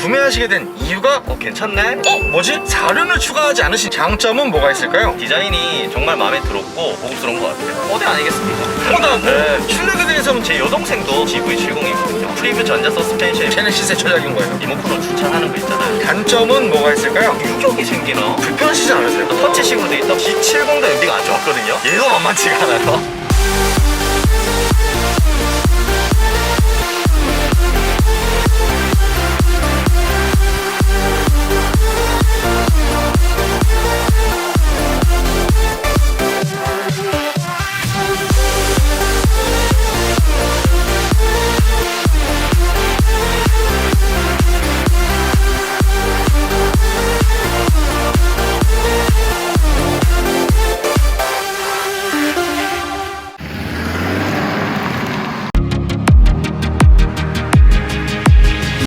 구매하시게 된 이유가 괜찮네? 뭐지? 사륜을 추가하지 않으신 장점은 뭐가 있을까요? 디자인이 정말 마음에 들었고 고급스러운 것 같아요. 포대 아니겠습니까? 보다 네. 실내에 대해서는 제 여동생도 GV70이거든요. 프리뷰 전자 서스펜션 제네시스의 전략인 거예요. 리모컨으로 주차하는 거 있잖아요. 단점은 뭐가 있을까요? 유격이 생기나? 불편하시지 않으세요? 터치식으로 돼 있다. G70도 연비가 안 좋았거든요. 얘도 만만치가 않아요.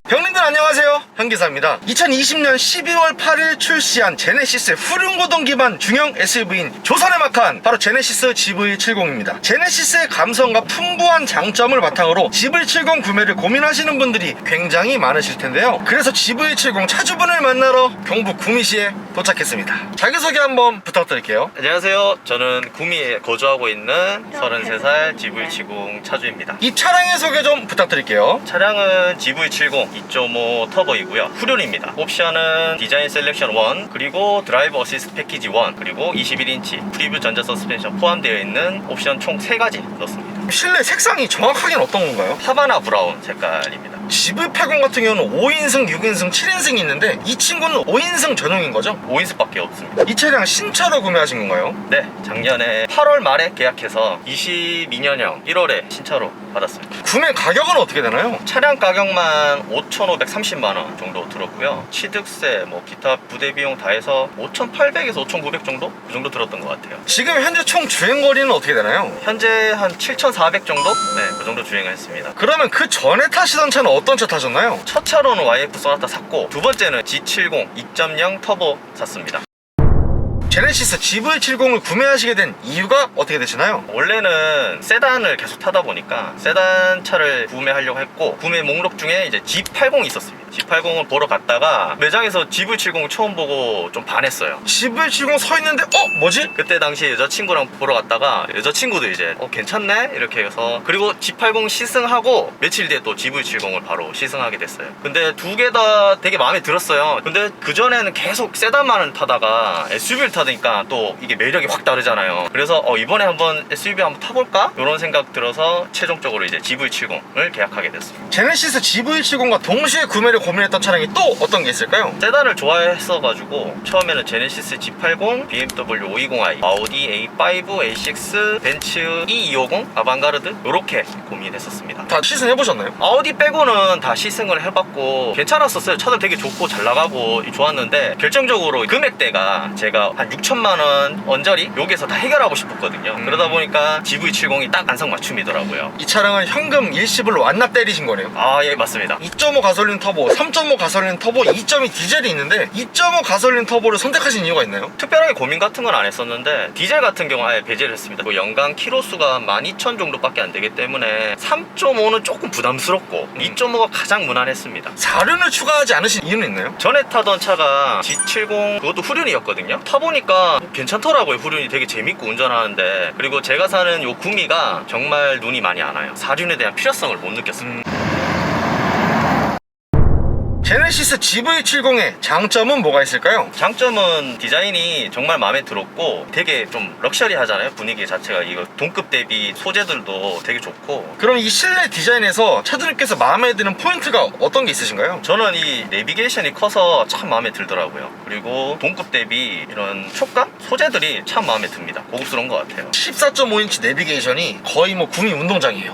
형님들 안녕하세요, 현기사입니다. 2020년 12월 8일 출시한 제네시스 후륜고동 기반 중형 SUV인 조선의 막한, 바로 제네시스 GV70입니다. 제네시스의 감성과 풍부한 장점을 바탕으로 GV70 구매를 고민하시는 분들이 굉장히 많으실 텐데요. 그래서 GV70 차주분을 만나러 경북 구미시에 도착했습니다. 자기소개 한번 부탁드릴게요. 안녕하세요. 저는 구미에 거주하고 있는 33살 GV70 차주입니다. 이 차량의 소개 좀 부탁드릴게요. 차량은 GV70 2.5 터보이고요. 후륜입니다. 옵션은 디자인 셀렉션 1, 그리고 드라이브 어시스트 패키지 1, 그리고 21인치 프리뷰 전자 서스펜션 포함되어 있는 옵션 총 3가지 넣었습니다. 실내 색상이 정확하게는 어떤 건가요? 하바나 브라운 색깔입니다. GV80 같은 경우는 5인승, 6인승, 7인승이 있는데 이 친구는 5인승 전용인 거죠? 5인승밖에 없습니다. 이 차량 신차로 구매하신 건가요? 네, 작년에 8월 말에 계약해서 22년형 1월에 신차로 받았습니다. 구매 가격은 어떻게 되나요? 차량 가격만 5,530만원 정도 들었고요. 취득세, 기타 부대 비용 다 해서 5,800에서 5,900 정도? 그 정도 들었던 것 같아요. 지금 현재 총 주행거리는 어떻게 되나요? 현재 한 7,400 정도? 네, 그 정도 주행을 했습니다. 그러면 그 전에 타시던 차는 어떤 차 타셨나요? 첫 차로는 YF 소나타 샀고, 두 번째는 G70 2.0 터보 샀습니다. 제네시스 GV70을 구매하시게 된 이유가 어떻게 되시나요? 원래는 세단을 계속 타다 보니까 세단 차를 구매하려고 했고, 구매 목록 중에 이제 G80이 있었습니다. G80을 보러 갔다가 매장에서 GV70을 처음 보고 좀 반했어요. GV70 서 있는데 뭐지? 그때 당시에 여자친구랑 보러 갔다가 여자친구도 이제 괜찮네? 이렇게 해서, 그리고 G80 시승하고 며칠 뒤에 또 GV70을 바로 시승하게 됐어요. 근데 두 개 다 되게 마음에 들었어요. 근데 그전에는 계속 세단만을 타다가 SUV를 타니까 또 이게 매력이 확 다르잖아요. 그래서 이번에 한번 SUV 한번 타볼까? 이런 생각 들어서 최종적으로 이제 GV70을 계약하게 됐습니다. 제네시스 GV70과 동시에 구매를 고민했던 차량이 또 어떤 게 있을까요? 세단을 좋아했어가지고 처음에는 제네시스 G80, BMW 520i, 아우디 A5, A6, 벤츠 E250, 아방가르드 이렇게 고민했었습니다. 다 시승해보셨나요? 아우디 빼고는 다 시승을 해봤고 괜찮았었어요. 차들 되게 좋고 잘 나가고 좋았는데, 결정적으로 금액대가 제가 한 6천만원 언저리 여기에서 다 해결하고 싶었거든요. 그러다 보니까 GV70이 딱 안성맞춤이더라고요. 이 차량은 현금 일시불로 완납 때리신 거네요. 아, 예, 맞습니다. 2.5 가솔린 터보, 3.5 가솔린 터보, 2.2 디젤이 있는데 2.5 가솔린 터보를 선택하신 이유가 있나요? 특별하게 고민 같은 건 안 했었는데, 디젤 같은 경우 아예 배제를 했습니다. 연간 키로수가 12,000 정도밖에 안 되기 때문에 3.5는 조금 부담스럽고 2.5가 가장 무난했습니다. 사륜을 추가하지 않으신 이유는 있나요? 전에 타던 차가 G70, 그것도 후륜이었거든요. 타보니까 괜찮더라고요. 후륜이 되게 재밌고 운전하는데, 그리고 제가 사는 요 구미가 정말 눈이 많이 안 와요. 사륜에 대한 필요성을 못 느꼈습니다. 제네시스 GV70의 장점은 뭐가 있을까요? 장점은 디자인이 정말 마음에 들었고 되게 좀 럭셔리하잖아요. 분위기 자체가 이거 동급 대비 소재들도 되게 좋고. 그럼 이 실내 디자인에서 차주님께서 마음에 드는 포인트가 어떤 게 있으신가요? 저는 이 내비게이션이 커서 참 마음에 들더라고요. 그리고 동급 대비 이런 촉감? 소재들이 참 마음에 듭니다. 고급스러운 것 같아요. 14.5인치 내비게이션이 거의 구미 운동장이에요.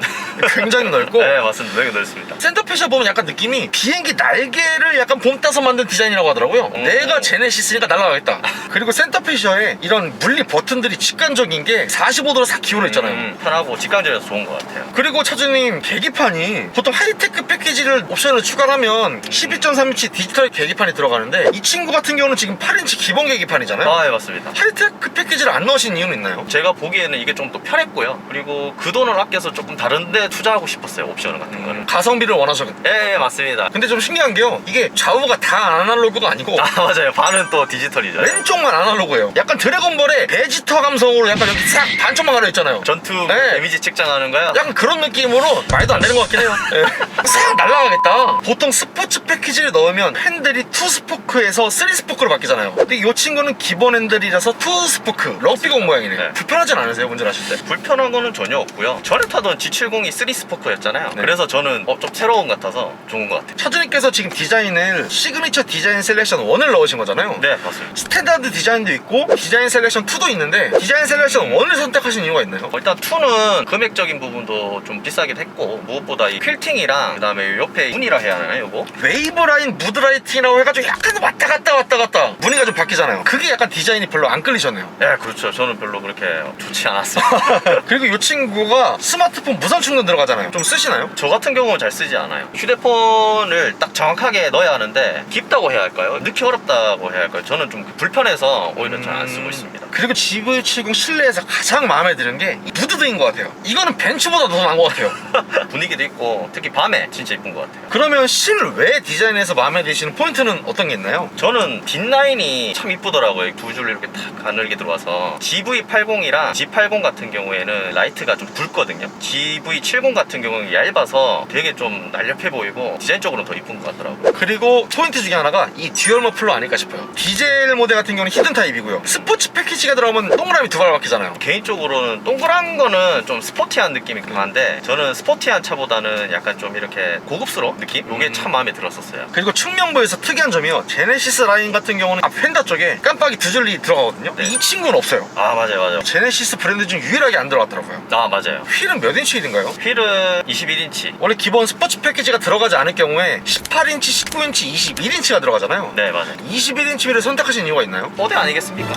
굉장히 넓고. 네, 맞습니다. 되게 넓습니다. 센터페시아 보면 약간 느낌이 비행기 날개를 약간 봄 따서 만든 디자인이라고 하더라고요. 내가 제네시스니까 날아가겠다. 그리고 센터페시아에 이런 분리 버튼들이 직관적인 게 45도로 싹 기울어 있잖아요. 편하고 직관적이라서 좋은 것 같아요. 그리고 차주님, 계기판이 보통 하이테크 패키지를 옵션을 추가하면 12.3인치 디지털 계기판이 들어가는데 이 친구 같은 경우는 지금 8인치 기본 계기판이잖아요. 아, 예, 맞습니다. 하이테크 패키지를 안 넣으신 이유는 있나요? 제가 보기에는 이게 좀 더 편했고요. 그리고 그 돈을 아껴서 조금 다른데 투자하고 싶었어요. 옵션 같은 거는. 가성비를 원하셨는데. 예, 맞습니다. 근데 좀 신기한 게요, 보면요, 이게 좌우가 다 아날로그가 아니고 아 맞아요. 반은 또 디지털이죠. 왼쪽만 아날로그예요. 약간 드래곤볼의 베지터 감성으로 약간 여기 싹 반쪽만 가려있잖아요. 전투 네. 데미지 측정하는 거야? 약간 그런 느낌으로 말도 안 되는 것 같긴 해요. 네. 싹 날아가겠다. 보통 스포츠 패키지를 넣으면 핸들이 2스포크에서 3스포크로 바뀌잖아요. 근데 이 친구는 기본 핸들이라서 2스포크 럭비공 모양이네. 네. 불편하진 않으세요, 운전하실 때? 불편한 거는 전혀 없고요. 전에 타던 G70이 3스포크였잖아요. 네. 그래서 저는 좀 새로운 것 같아서 좋은 것 같아요. 차주님께서 지금 디자인을 시그니처 디자인 셀렉션 1을 넣으신 거잖아요. 네, 맞습니다. 스탠다드 디자인도 있고 디자인 셀렉션 2도 있는데 디자인 셀렉션 1을 선택하신 이유가 있나요? 일단 2는 금액적인 부분도 좀 비싸기도 했고 무엇보다 이 퀼팅이랑 그다음에 옆에 무늬라 해야 하나요, 이거? 웨이브 라인 무드라이팅이라고 해가지고 약간 왔다 갔다 무늬가 좀 바뀌잖아요. 그게 약간 디자인이 별로 안 끌리셨네요. 네, 그렇죠. 저는 별로 그렇게 좋지 않았어요. 그리고 이 친구가 스마트폰 무선 충전 들어가잖아요. 좀 쓰시나요? 저 같은 경우는 잘 쓰지 않아요. 휴대폰을 딱 정확하게 넣어야 하는데 깊다고 해야 할까요? 넣기 어렵다고 해야 할까요? 저는 좀 불편해서 오히려 잘 안 쓰고 있습니다. 그리고 GV70 실내에서 가장 마음에 드는 게 이 무드등인 것 같아요. 이거는 벤츠보다 더 나은 것 같아요. 분위기도 있고 특히 밤에 진짜 이쁜 것 같아요. 그러면 실외 디자인에서 마음에 드시는 포인트는 어떤 게 있나요? 저는 뒷라인이 참 이쁘더라고요. 두 줄 이렇게 탁 가늘게 들어와서 GV80이랑 G80 같은 경우에는 라이트가 좀 굵거든요. GV70 같은 경우는 얇아서 되게 좀 날렵해 보이고 디자인적으로는 더 이쁜 것 같더라고요. 그리고 포인트 중에 하나가 이 듀얼 머플러 아닐까 싶어요. 디젤 모델 같은 경우는 히든 타입이고요. 스포츠 패키지가 들어가면 동그라미 두 발 바뀌잖아요. 개인적으로는 동그란 거는 좀 스포티한 느낌이 강한데 저는 스포티한 차보다는 약간 좀 이렇게 고급스러운 느낌? 이게 참 마음에 들었었어요. 그리고 측면부에서 특이한 점이요, 제네시스 라인 같은 경우는 앞 휀다 쪽에 깜빡이 두 줄이 들어가거든요. 근데 네. 이 친구는 없어요. 아 맞아요. 제네시스 브랜드 중 유일하게 안 들어갔더라고요. 아 맞아요. 휠은 몇 인치 휠인가요? 휠은 21인치. 원래 기본 스포츠 패키지가 들어가지 않을 경우에 18인치, 19인치, 21인치가 들어가잖아요. 네 맞아요. 21인치 휠을 선택하신 이유가 있나요? 뽀대 아니겠습니까?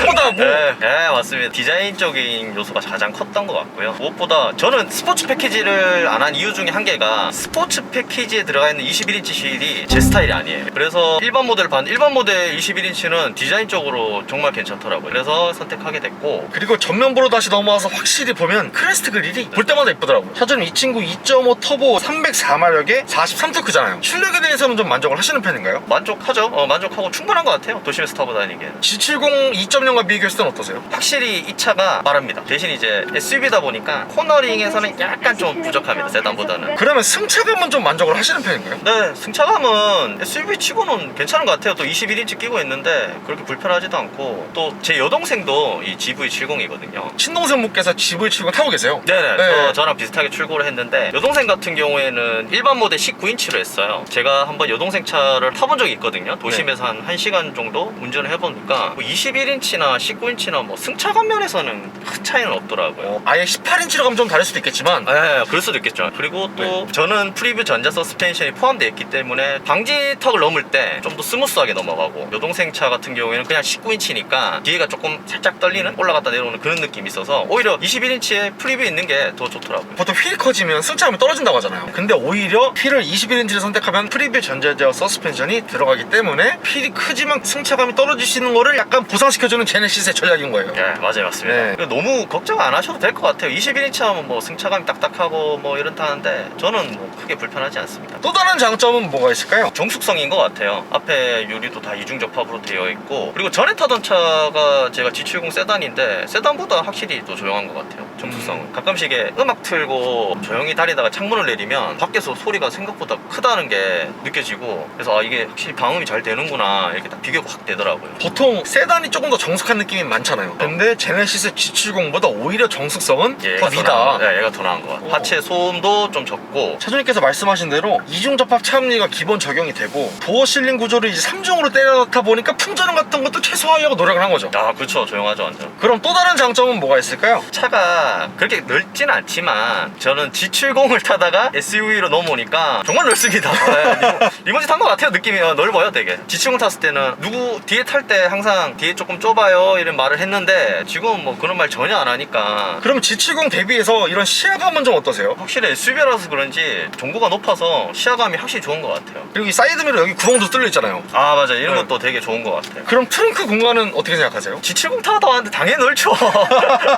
보다 뭐 네, 맞습니다. 디자인적인 요소가 가장 컸던 것 같고요. 무엇보다 저는 스포츠 패키지를 안 한 이유 중에 한 개가 스포츠 패키지에 들어가 있는 21인치 휠이 제 스타일이 아니에요. 그래서 일반 모델을 봤는데 일반 모델 21인치는 디자인적으로 정말 괜찮더라고요. 그래서 선택하게 됐고 그리고 전면부로 다시 넘어와서 확실히 보면 크레스트 그릴이 볼 때마다 이쁘더라고요. 차주님 이 친구 2.5 터보 304마력에 43토크잖아요. 출력에 대해서는 좀 만족을 하시는 편인가요? 만족하죠. 만족하고 충분한 것 같아요. 도심에서 타고 다니기에는. G70 2.0과 비교했을 때는 어떠세요? 확실히 이 차가 빠릅니다. 대신 이제 SUV다 보니까 코너링에서는 약간 좀 부족합니다. 세단보다는. 그러면 승차감은 좀 만족을 하시는 편인가요? 네, 승차감은 SUV 치고는 괜찮은 것 같아요. 또 21인치 끼고 있는데 그렇게 불편하지도 않고 또 제 여동생도 이 GV70이거든요. 친동생 분께서 GV70 타고 계세요? 네네, 네. 저랑 비슷하게 출고를 했는데 여동생 같은 경우에는 일반 모델 19인치로 했어요. 제가 한번 여동생 차를 타본 적이 있거든요. 도심에서 한 1시간 정도 운전을 해보니까 뭐 21인치나 19인치나 뭐 승차감 면에서는 큰 차이는 없더라고요. 아예 18인치로 가면 좀 다를 수도 있겠지만 네, 그럴 수도 있겠죠. 그리고 또 저는 프리뷰 전자 서스펜션이 포함되어 있기 때문에 방지턱을 넘을 때 좀 더 스무스하게 넘어가고 여동생 차 같은 경우에는 그냥 19인치니까 뒤에가 조금 살짝 떨리는 올라갔다 내려오는 그런 느낌이 있어서 오히려 21인치에 프리뷰 있는 게 더 좋더라고요. 보통 휠이 커지면 승차감이 떨어진다고 하잖아요. 근데 오히려 휠을 21인치를 선택하면 프리뷰 전자제어 서스펜션이 들어가기 때문에 휠이 크지만 승차감이 떨어지시는 거를 약간 보상시켜주는 제네시스의 전략인 거예요. 네, 맞아요, 맞습니다. 네. 너무 걱정 안 하셔도 될 것 같아요. 21인치 하면 뭐 승차감이 딱딱하고 뭐 이렇다는데 저는 뭐 크게 불편하지 않습니다. 또 다른 장점은 뭐가 있을까요? 정숙성인 것 같아요. 앞에 유리도 다 이중 접합으로 되어 있고 그리고 전에 타던 차가 제가 G70 세단인데 세단보다 확실히 더 조용한 것 같아요. 정숙성은 가끔씩 음악 틀고 조용히 다니다가 창문을 내리면 밖에서 소리가 생각보다 크다는 게 느껴지고 그래서 아 이게 확실히 방음이 잘 되는구나 이렇게 딱 비교가 확 되더라고요. 보통 세단이 조금 더 정숙한 느낌이 많잖아요. 근데 제네시스 G70보다 오히려 정숙성은 더 위다. 네, 얘가 더 나은 것 같아요. 하체 소음도 좀 적고 차주님께서 말씀하신 대로 이중접합 차음리가 기본 적용이 되고 도어 실링 구조를 이제 3중으로 때려놓다 보니까 풍전음 같은 것도 최소화하려고 노력을 한 거죠. 아 그렇죠. 조용하죠 완전. 그럼 또 다른 장점은 뭐가 있을까요? 차가 그렇게 넓진 않지만 저는 G70을 타다가 SUV로 넘어오니까 정말 넓습니다. 네, 리무진 탄 것 같아요. 느낌이 넓어요 되게. G70 탔을 때는 누구 뒤에 탈 때 항상 뒤에 조금 좁아요 이런 말을 했는데 지금은 뭐 그런 말 전혀 안 하니까 그럼 G70 대비해서 이런 시야감은 좀 어떠세요? 확실히 SUV라서 그런지 정보가 높아서 시야감이 확실히 좋은 것 같아요. 그리고 이 사이드미러 여기 구멍도 뚫려 있잖아요. 아 맞아 이런 네. 것도 되게 좋은 것 같아요. 그럼 트렁크 공간은 어떻게 생각하세요? G70 타다 왔는데 당연히 넓죠.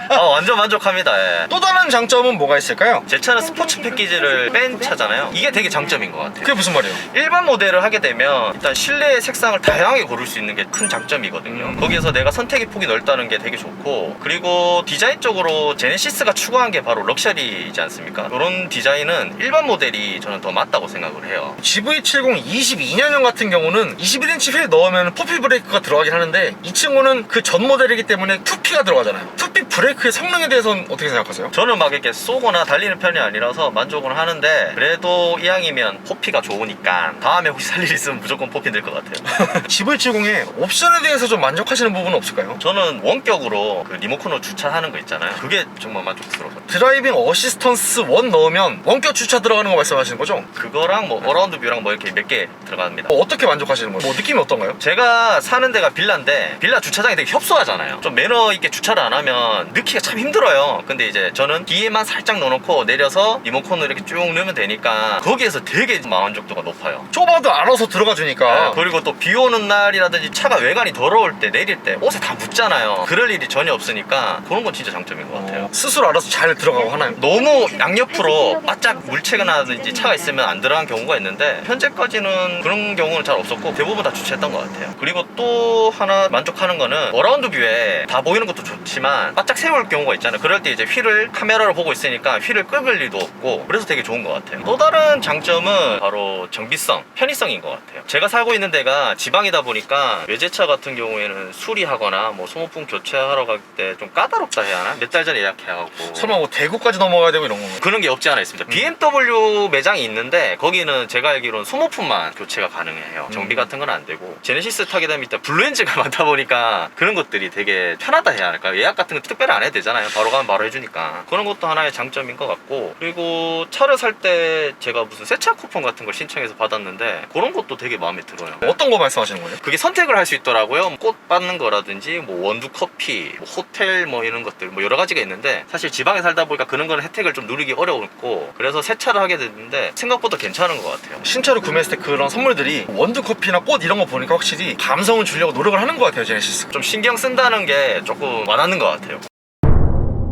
아, 완전 만족합니다. 맞습니다. 예. 또 다른 장점은 뭐가 있을까요? 제 차는 스포츠 패키지를 뺀 차잖아요. 이게 되게 장점인 것 같아요. 그게 무슨 말이에요? 일반 모델을 하게 되면 일단 실내 색상을 다양하게 고를 수 있는 게 큰 장점이거든요. 거기에서 내가 선택의 폭이 넓다는 게 되게 좋고, 그리고 디자인적으로 제네시스가 추구한 게 바로 럭셔리이지 않습니까? 이런 디자인은 일반 모델이 저는 더 맞다고 생각을 해요. GV70 22년형 같은 경우는 21인치 휠 넣으면 포피 브레이크가 들어가긴 하는데 이 친구는 그 전 모델이기 때문에 2P가 들어가잖아요. 2P 브레이크의 성능에 대해서는 어떻게 생각하세요? 저는 막 이렇게 쏘거나 달리는 편이 아니라서 만족은 하는데, 그래도 이왕이면 포피가 좋으니까 다음에 혹시 살 일 있으면 무조건 포피 될 것 같아요. GV70의 옵션에 대해서 좀 만족하시는 부분은 없을까요? 저는 원격으로 그 리모컨으로 주차하는 거 있잖아요. 그게 정말 만족스러워요. 드라이빙 어시스턴스 1 넣으면 원격 주차 들어가는 거 말씀하시는 거죠? 그거랑 뭐 어라운드 뷰랑 뭐 이렇게 몇 개 들어갑니다. 어떻게 만족하시는 거예요? 뭐 느낌이 어떤가요? 제가 사는 데가 빌라인데 빌라 주차장이 되게 협소하잖아요. 좀 매너 있게 주차를 안 하면 넣기가 참 힘들어요. 근데 이제 저는 뒤에만 살짝 넣어놓고 내려서 리모컨으로 이렇게 쭉 넣으면 되니까 거기에서 되게 만족도가 높아요. 좁아도 알아서 들어가 주니까. 그리고 또 비 오는 날이라든지 차가 외관이 더러울 때 내릴 때 옷에 다 묻잖아요. 그럴 일이 전혀 없으니까 그런 건 진짜 장점인 것 같아요. 스스로 알아서 잘 들어가고 하나요? 너무 양옆으로 바짝 물체가 나든지 차가 있으면 안 들어간 경우가 있는데, 현재까지는 그런 경우는 잘 없었고 대부분 다 주차했던 것 같아요. 그리고 또 하나 만족하는 거는 어라운드 뷰에 다 보이는 것도 좋지만 바짝 세울 경우가 있잖아요. 그럴 때 이제 휠을 카메라로 보고 있으니까 휠을 끄을 일도 없고, 그래서 되게 좋은 것 같아요. 또 다른 장점은 바로 정비성, 편의성인 것 같아요. 제가 살고 있는 데가 지방이다 보니까 외제차 같은 경우에는 수리하거나 뭐 소모품 교체하러 갈 때 좀 까다롭다 해야 하나? 몇 달 전에 예약해가고. 설마 뭐 대구까지 넘어가야 되고 이런 건가요? 그런 게 없지 않아 있습니다. BMW 매장이 있는데 거기는 제가 알기로는 소모품만 교체가 가능해요. 정비 같은 건 안 되고. 제네시스 타게 되면 일단 블루엔진가 많다 보니까 그런 것들이 되게 편하다 해야 할까요? 예약 같은 거 특별히 안 해도 되잖아요. 바로 가면 바로 해주니까. 그런 것도 하나의 장점인 것 같고, 그리고 차를 살 때 제가 무슨 세차 쿠폰 같은 걸 신청해서 받았는데 그런 것도 되게 마음에 들어요. 어떤 거 말씀하시는 거예요? 그게 선택을 할 수 있더라고요. 꽃 받는 거라든지 뭐 원두 커피, 뭐 호텔 뭐 이런 것들 뭐 여러 가지가 있는데, 사실 지방에 살다 보니까 그런 거는 혜택을 좀 누리기 어려웠고, 그래서 세차를 하게 됐는데 생각보다 괜찮은 것 같아요. 신차를 구매했을 때 그런 선물들이 원두커피나 꽃 이런 거 보니까 확실히 감성을 주려고 노력을 하는 것 같아요, 제네시스. 좀 신경 쓴다는 게 조금 와닿는 것 같아요.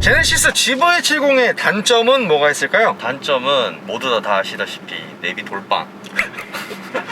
제네시스 GV70의 단점은 뭐가 있을까요? 단점은 모두 다 아시다시피 내비 돌빵.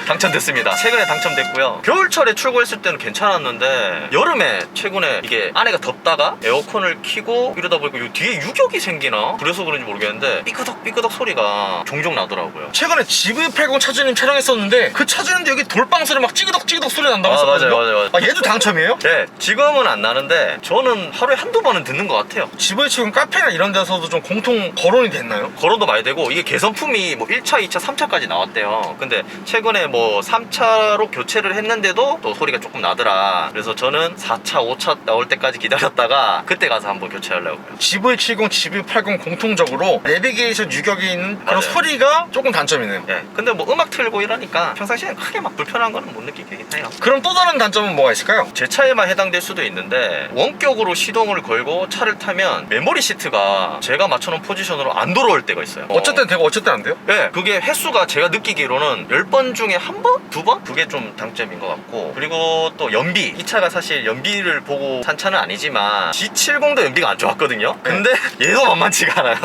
당첨됐습니다. 최근에 당첨됐고요. 겨울철에 출고했을 때는 괜찮았는데 여름에 최근에 이게 안에가 덥다가 에어컨을 켜고 이러다 보니까 요 뒤에 유격이 생기나? 그래서 그런지 모르겠는데 삐끄덕 소리가 종종 나더라고요. 최근에 GV80 차주님 촬영했었는데 그 차주님도 여기 돌빵 소리 막 찌그덕 소리 난다고 했었거든요. 맞아요. 아, 얘도 당첨이에요? 네, 지금은 안 나는데 저는 하루에 한두 번은 듣는 것 같아요. GV70 카페나 이런 데서도 좀 공통 거론이 됐나요? 거론도 많이 되고, 이게 개선품이 뭐 1차, 2차, 3차까지 나왔대요. 근데 최근에 뭐 3차로 교체를 했는데도 또 소리가 조금 나더라. 그래서 저는 4차, 5차 나올 때까지 기다렸다가 그때 가서 한번 교체하려고요. GV70, GV80 공통적으로 내비게이션 유격이 있는 그런 맞아요. 소리가 조금 단점이네요. 네, 근데 뭐 음악 틀고 이러니까 평상시에 크게 막 불편한 거는 못 느끼긴 해요. 그럼 또 다른 단점은 뭐가 있을까요? 제 차에만 해당될 수도 있는데, 원격으로 시동을 걸고 차를 타면 메모리 시트가 제가 맞춰놓은 포지션으로 안 돌아올 때가 있어요. 어쨌든 되고 어쨌든 안 돼요? 네, 그게 횟수가 제가 느끼기로는 10번 중에 한 번? 두 번? 그게 좀 장점인 것 같고, 그리고 또 연비. 이 차가 사실 연비를 보고 산 차는 아니지만 G70도 연비가 안 좋았거든요. 근데 얘도 만만치가 않아요.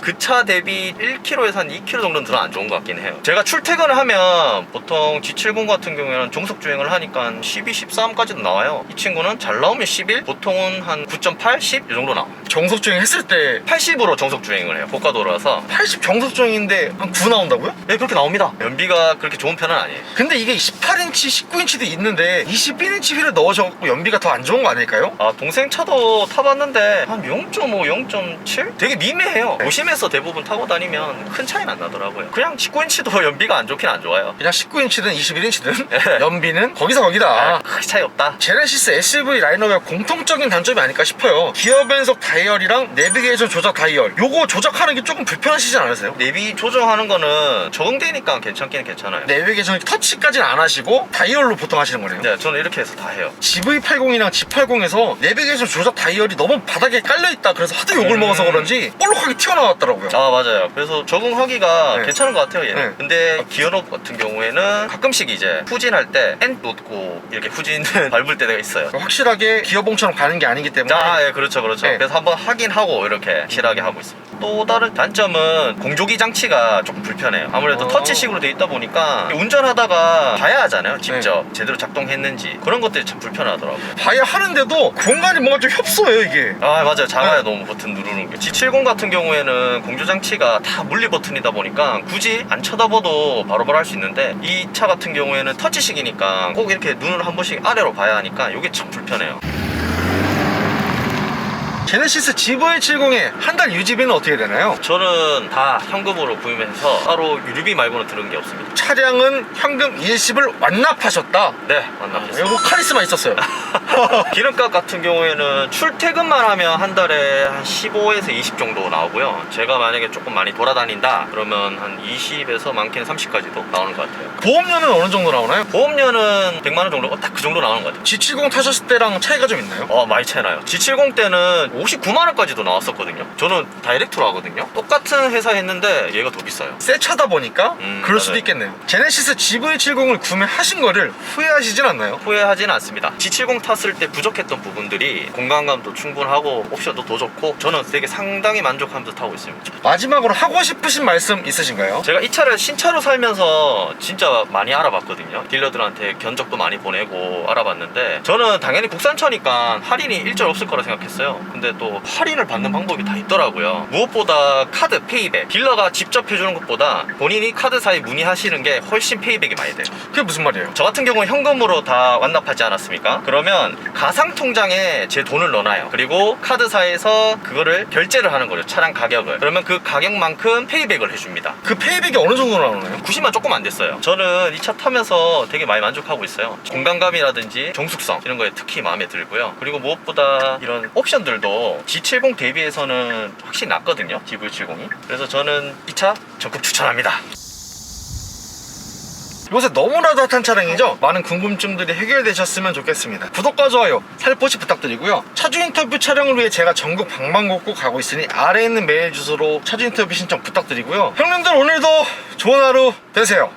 그 차 대비 1km에서 한 2km 정도는 더 안 좋은 것 같긴 해요. 제가 출퇴근을 하면 보통 G70 같은 경우에는 정속 주행을 하니까 12, 13까지도 나와요. 이 친구는 잘 나오면 11, 보통은 한 9.8, 10 이 정도 나와요. 정속 주행 했을 때 80으로 정속 주행을 해요. 고가도로라서. 80 정속 주행인데 한 9 나온다고요? 네, 그렇게 나옵니다. 연비가 그렇게 좋은 편은 아니에요. 근데 이게 18인치, 19인치도 있는데 21인치 휠을 넣으셔갖고 연비가 더 안 좋은 거 아닐까요? 아, 동생 차도 타봤는데 한 0.5, 0.7? 되게 미미해요. 도심에서 대부분 타고 다니면 큰 차이는 안 나더라고요. 그냥 19인치도 연비가 안 좋긴 안 좋아요. 그냥 19인치든 21인치든 네. 연비는 거기서 거기다. 크게 차이 없다. 제네시스 SUV 라인업의 공통적인 단점이 아닐까 싶어요. 기어 변속 다이얼이랑 내비게이션 조작 다이얼, 요거 조작하는 게 조금 불편하시지 않으세요? 내비 조정하는 거는 적응되니까 괜찮기는 괜찮아요. 내비게이션 분들께서는 터치까지는 안 하시고 다이얼로 보통 하시는 거네요. 네, 저는 이렇게 해서 다 해요. GV80이랑 G80에서 내비게이션 조작 다이얼이 너무 바닥에 깔려있다 그래서 하도 욕을 먹어서 그런지 볼록하게 튀어나왔더라고요. 아, 맞아요. 그래서 적응하기가 네. 괜찮은 것 같아요, 얘는. 네. 근데 기어노브 같은 경우에는 가끔씩 이제 후진할 때 N 놓고 이렇게 후진을 밟을 때가 있어요. 확실하게 기어봉처럼 가는 게 아니기 때문에 아, 예, 그렇죠. 네. 그래서 한번 확인하고 이렇게 확실하게 하고 있습니다. 또 다른 단점은 공조기 장치가 조금 불편해요. 아무래도 터치식으로 돼 있다 보니까 운전하다가 봐야 하잖아요. 직접 제대로 작동했는지. 그런 것들이 참 불편하더라고요. 봐야 하는데도 공간이 뭔가 좀 협소해요 이게. 아, 맞아요. 작아요. 너무 버튼 누르는 게. G70 같은 경우에는 공조 장치가 다 물리 버튼이다 보니까 굳이 안 쳐다봐도 바로바로 할 수 있는데 이 차 같은 경우에는 터치식이니까 꼭 이렇게 눈을 한 번씩 아래로 봐야 하니까 이게 참 불편해요. 제네시스 GV70의 한 달 유지비는 어떻게 되나요? 저는 다 현금으로 구입해서 따로 유류비 말고는 들은 게 없습니다. 차량은 현금 일시불 완납하셨다. 네, 만나겠습니다. 이거 카리스마 있었어요. 기름값 같은 경우에는 출퇴근만 하면 한 달에 한 15에서 20 정도 나오고요. 제가 만약에 조금 많이 돌아다닌다 그러면 한 20에서 많게는 30까지도 나오는 것 같아요. 보험료는 어느 정도 나오나요? 보험료는 100만 원 정도 딱 그 정도 나오는 것 같아요. G70 타셨을 때랑 차이가 좀 있나요? 많이 차이 나요. G70 때는 59만 원까지도 나왔었거든요. 저는 다이렉트로 하거든요. 똑같은 회사 했는데 얘가 더 비싸요. 새 차다 보니까 그럴 수도 맞아요. 있겠네요. 제네시스 GV70을 구매하신 거를 후회하시진 않나요? 후회하지는 않습니다. G70 탔을 때 부족했던 부분들이 공간감도 충분하고 옵션도 더 좋고 저는 되게 상당히 만족하면서 타고 있습니다. 마지막으로 하고 싶으신 말씀 있으신가요? 제가 이 차를 신차로 살면서 진짜 많이 알아봤거든요. 딜러들한테 견적도 많이 보내고 알아봤는데 저는 당연히 국산차니까 할인이 일절 없을 거라 생각했어요. 근데 또 할인을 받는 방법이 다 있더라고요. 무엇보다 카드 페이백, 딜러가 직접 해주는 것보다 본인이 카드사에 문의하시는 게 훨씬 페이백이 많이 돼요. 그게 무슨 말이에요? 저 같은 경우는 현금으로 다 완납하지 않았습니까? 그러면 가상 통장에 제 돈을 넣어놔요. 그리고 카드사에서 그거를 결제를 하는 거죠. 차량 가격을. 그러면 그 가격만큼 페이백을 해줍니다. 그 페이백이 어느 정도 나오나요? 90만 조금 안 됐어요. 저는 이 차 타면서 되게 많이 만족하고 있어요. 공간감이라든지 정숙성 이런 거에 특히 마음에 들고요. 그리고 무엇보다 이런 옵션들도 G70 대비해서는 확실히 낫거든요. GV70이. 그래서 저는 이 차 적극 추천합니다. 요새 너무나도 핫한 차량이죠? 많은 궁금증들이 해결되셨으면 좋겠습니다. 구독과 좋아요, 살포시 부탁드리고요. 차주 인터뷰 촬영을 위해 제가 전국 방방곡곡 가고 있으니 아래에 있는 메일 주소로 차주 인터뷰 신청 부탁드리고요. 형님들 오늘도 좋은 하루 되세요.